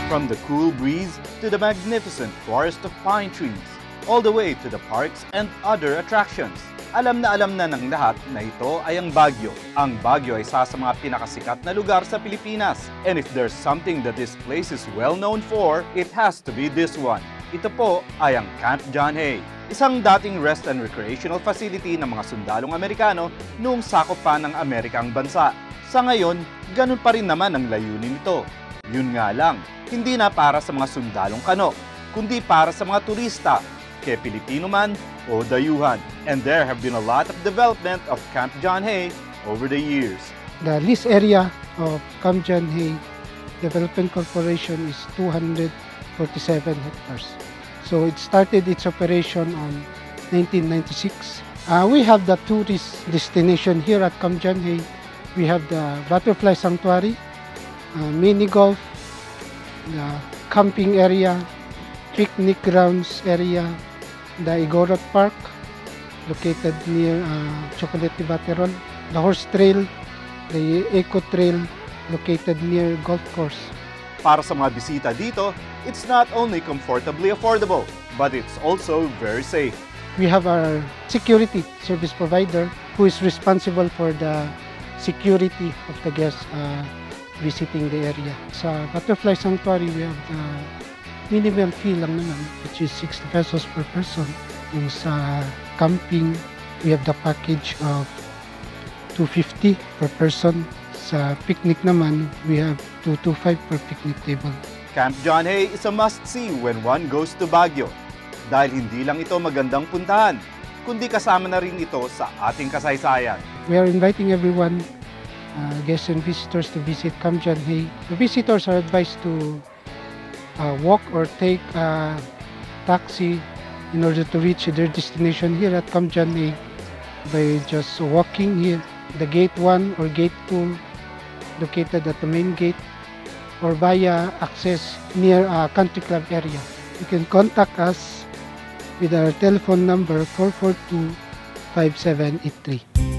From the cool breeze to the magnificent forest of pine trees, all the way to the parks and other attractions. Alam na ng lahat na ito ay ang Baguio. Ang Baguio ay isa sa mga pinakasikat na lugar sa Pilipinas. And if there's something that this place is well known for, it has to be this one. Ito po ay ang Camp John Hay, isang dating rest and recreational facility ng mga sundalong Amerikano noong sakop pa ng Amerika ang bansa. Sa ngayon, ganun pa rin naman ang layunin nito. Yun nga lang, hindi na para sa mga sundalong kano, kundi para sa mga turista, kay Pilipino man o dayuhan. And there have been a lot of development of Camp John Hay over the years. The lease area of Camp John Hay Development Corporation is 247 hectares. So it started its operation on 1996. We have the tourist destination here at Camp John Hay. We have the Butterfly Sanctuary, mini golf, the camping area, picnic grounds area, the Igorot Park located near Chocolate Baterol, the horse trail, the eco trail located near golf course. Para sa mga bisita dito, it's not only comfortably affordable, but it's also very safe. We have our security service provider who is responsible for the security of the guests visiting the area. Sa Butterfly Sanctuary, we have the minimal fee lang naman, which is 60 pesos per person. Yung sa camping, we have the package of 250 per person. Sa picnic naman, we have 225 per picnic table. Camp John Hay is a must-see when one goes to Baguio. Dahil hindi lang ito magandang puntahan, kundi kasama na rin ito sa ating kasaysayan. We are inviting everyone, guests and visitors, to visit Camp John Hay. The visitors are advised to walk or take a taxi in order to reach their destination here at Camp John Hay by just walking here. The gate 1 or gate 2 located at the main gate, or via access near a country club area. You can contact us with our telephone number 442-5783.